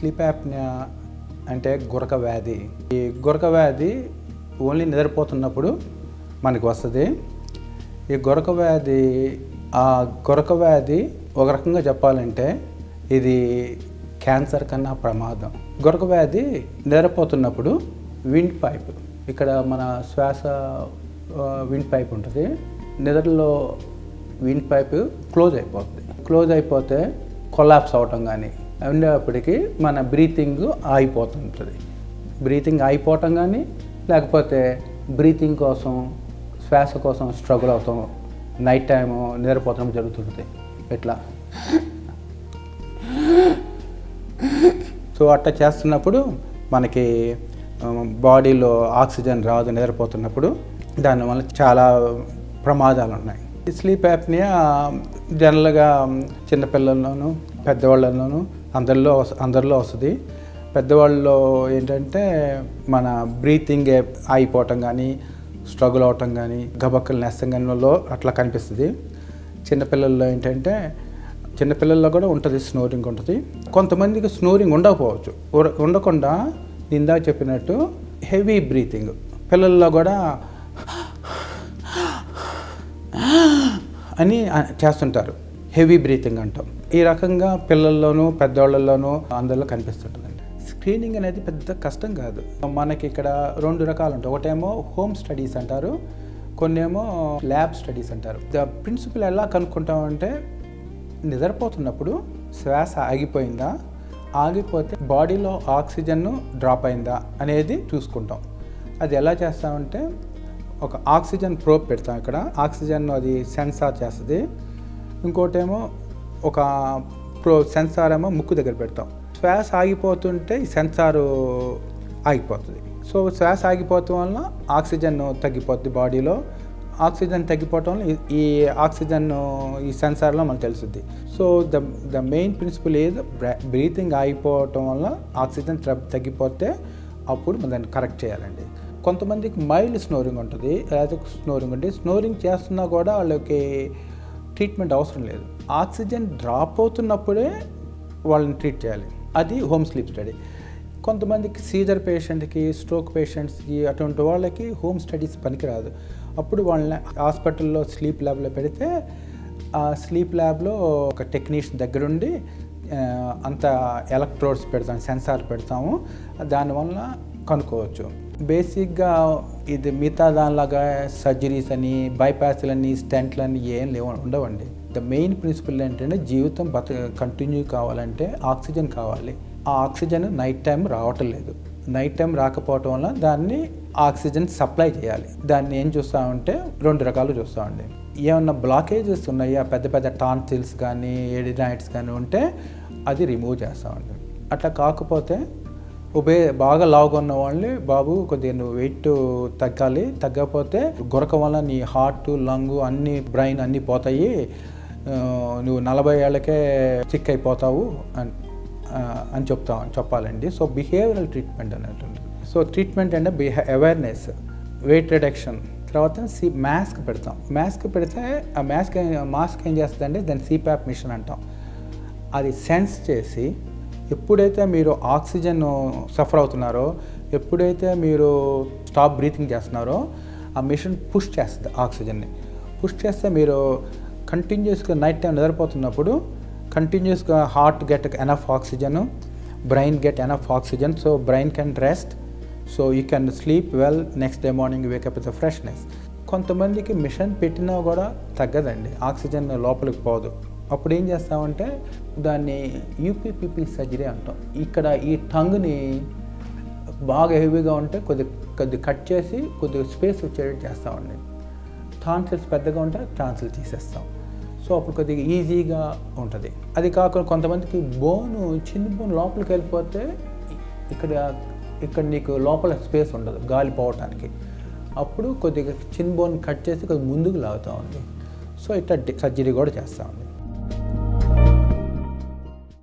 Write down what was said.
Sleep apnoea అంటే గురక వ్యాధి. ఈ గురక వ్యాధి ఓన్లీ నిద్రపోతున్నప్పుడు మనకు వస్తుంది. ఈ గురక వ్యాధి ఒక రకంగా చెప్పాలంటే ఇది క్యాన్సర్ కన్నా ప్రమాదం. గురక వ్యాధి నిద్రపోతున్నప్పుడు విండ్ పైప్, ఇక్కడ మన శ్వాస విండ్ పైప్ ఉంటుంది, నిద్రలో విండ్ పైప్ క్లోజ్ అయిపోతే కొలాప్స్ అవటం కానీ ఉండేప్పటికీ మన బ్రీతింగ్ ఆగిపోతుంటుంది. బ్రీతింగ్ ఆగిపోవటం కానీ లేకపోతే బ్రీతింగ్ కోసం శ్వాస కోసం స్ట్రగుల్ అవుతాం, నైట్ టైము నిద్రపోవటం జరుగుతుంది ఇట్లా. సో అట్లా చేస్తున్నప్పుడు మనకి బాడీలో ఆక్సిజన్ రాదు నిద్రపోతున్నప్పుడు, దానివల్ల చాలా ప్రమాదాలు ఉన్నాయి. స్లీప్ యాప్నియా జనరల్గా చిన్నపిల్లల్లోనూ పెద్దవాళ్ళలోనూ అందరిలో వస్తుంది. పెద్దవాళ్ళలో ఏంటంటే మన బ్రీతింగ్ ఆగిపోవటం కానీ స్ట్రగుల్ అవటం కానీ గబక్కలు నెస్తంగాలో అట్లా కనిపిస్తుంది. చిన్నపిల్లల్లో ఏంటంటే చిన్నపిల్లల్లో కూడా ఉంటుంది, స్నోరింగ్ ఉంటుంది. కొంతమందికి స్నోరింగ్ ఉండకపోవచ్చు, ఉండకుండా ఇందాక చెప్పినట్టు హెవీ బ్రీతింగ్ పిల్లల్లో కూడా అని చేస్తుంటారు, హెవీ బ్రీతింగ్ అంటాం. ఈ రకంగా పిల్లల్లోనూ పెద్దవాళ్ళలోనూ అందరిలో కనిపిస్తుంటుందండి. స్క్రీనింగ్ అనేది పెద్ద కష్టం కాదు. మనకి ఇక్కడ 2 రకాలు ఉంటాయి. ఒకటేమో హోమ్ స్టడీస్ అంటారు, కొన్నేమో ల్యాబ్ స్టడీస్ అంటారు. ద ప్రిన్సిపల్ ఎలా కనుక్కుంటామంటే నిద్రపోతున్నప్పుడు శ్వాస ఆగిపోయిందా, ఆగిపోతే బాడీలో ఆక్సిజన్ డ్రాప్ అయిందా అనేది చూసుకుంటాం. అది ఎలా చేస్తామంటే ఒక ఆక్సిజన్ ప్రోబ్ పెడతాం, ఇక్కడ ఆక్సిజన్ అది సెన్సార్ చేస్తుంది. ఇంకోటేమో ఒక సెన్సార్ ఏమో ముక్కు దగ్గర పెడతాం. శ్వాస ఆగిపోతుంటే ఈ సెన్సారు ఆగిపోతుంది. సో శ్వాస ఆగిపోవటం వలన ఆక్సిజన్ తగ్గిపోతుంది బాడీలో. ఆక్సిజన్ తగ్గిపోవటం వల్ల ఈ ఆక్సిజన్ ఈ సెన్సార్లో మనకు తెలుస్తుంది. సో ద మెయిన్ ప్రిన్సిపల్ ఏది, బ్రీతింగ్ ఆగిపోవటం వల్ల ఆక్సిజన్ తగ్గిపోతే అప్పుడు మనం దాన్ని కరెక్ట్ చేయాలండి. కొంతమందికి మైల్డ్ స్నోరింగ్ ఉంటుంది, లేదా స్నోరింగ్ చేస్తున్నా కూడా వాళ్ళకి ట్రీట్మెంట్ అవసరం లేదు. ఆక్సిజన్ డ్రాప్ అవుతున్నప్పుడే వాళ్ళని ట్రీట్ చేయాలి. అది హోమ్ స్లీప్ స్టడీ. కొంతమందికి సీజర్ పేషెంట్కి, స్ట్రోక్ పేషెంట్స్కి అటువంటి వాళ్ళకి హోమ్ స్టడీస్ పనికిరాదు. అప్పుడు వాళ్ళని హాస్పిటల్లో స్లీప్ ల్యాబ్లో పెడితే ఆ స్లీప్ ల్యాబ్లో ఒక టెక్నీషియన్ దగ్గరుండి అంత ఎలక్ట్రోడ్స్ పెడతాం, సెన్సార్ పెడతాము, దానివల్ల కనుక్కోవచ్చు. బేసిక్గా ఇది మిగతా దానిలాగా సర్జరీస్ అని, బైపాస్లని, స్టెంట్లని ఏం ఉండవండి. ద మెయిన్ ప్రిన్సిపల్ ఏంటంటే జీవితం కంటిన్యూ కావాలంటే ఆక్సిజన్ కావాలి. ఆ ఆక్సిజన్ నైట్ టైం రావటం లేదు. నైట్ టైం రాకపోవటం వల్ల దాన్ని ఆక్సిజన్ సప్లై చేయాలి. దాన్ని ఏం చూస్తామంటే 2 రకాలు చూస్తామండి. ఏమన్నా బ్లాకేజెస్ ఉన్నాయా, పెద్ద పెద్ద టాన్సిల్స్ కానీ ఎడినైట్స్ కానీ ఉంటే అది రిమూవ్ చేస్తామండి. అట్లా కాకపోతే బాగా లావుగా ఉన్న వాళ్ళని, బాబు కొద్దిగా నువ్వు వెయిట్ తగ్గకపోతే గురక వల్ల నీ హార్ట్, లంగ్ అన్ని, బ్రెయిన్ అన్నీ పోతాయి, నువ్వు 40 ఏళ్ళకే సిక్ అయిపోతావు అని చెప్పాలండి. సో బిహేవియరల్ ట్రీట్మెంట్ అన్నట్టు. సో ట్రీట్మెంట్ అంటే అవేర్నెస్, వెయిట్ రిడక్షన్, తర్వాత మాస్క్ పెడతాం. మాస్క్ పెడితే ఆ మాస్క్ ఏం చేస్తుందంటే దాన్ని సిప్యాప్ మిషన్ అంటాం. అది సెన్స్ చేసి ఎప్పుడైతే మీరు ఆక్సిజన్ సఫర్ అవుతున్నారో, ఎప్పుడైతే మీరు స్టాప్ బ్రీతింగ్ చేస్తున్నారో ఆ మిషన్ పుష్ చేస్తుంది ఆక్సిజన్ని. పుష్ చేస్తే మీరు కంటిన్యూస్గా నైట్ టైం నిద్రపోతున్నప్పుడు కంటిన్యూస్గా heart get enough oxygen, brain get enough oxygen, so brain can rest, so you can sleep well, next day morning wake up with freshness. కొంతమందికి మిషన్ పెట్టినా కూడా తగ్గదండి, ఆక్సిజన్ లోపలికి పోదు. అప్పుడు ఏం చేస్తామంటే దాన్ని యూపీపీపీ సర్జరీ అంటాం. ఇక్కడ ఈ టంగ్ని బాగా హెవీగా ఉంటే కొద్ది కట్ చేసి కొద్దిగా స్పేస్ వచ్చేటట్టు చేస్తామండి. టాన్సిల్స్ పెద్దగా ఉంటే టాన్సిల్ తీసేస్తాం. సో అప్పుడు కొద్దిగా ఈజీగా ఉంటుంది. అది కాకుండా కొంతమందికి చిన్న బోన్ లోపలికి వెళ్ళిపోతే ఇక్కడ నీకు లోపల స్పేస్ ఉండదు గాలి పోవటానికి. అప్పుడు కొద్దిగా చిన్న బోన్ కట్ చేసి కొద్దిగా ముందుకు లాగుతామండి. సో ఇట్లా సర్జరీ కూడా చేస్తామండి.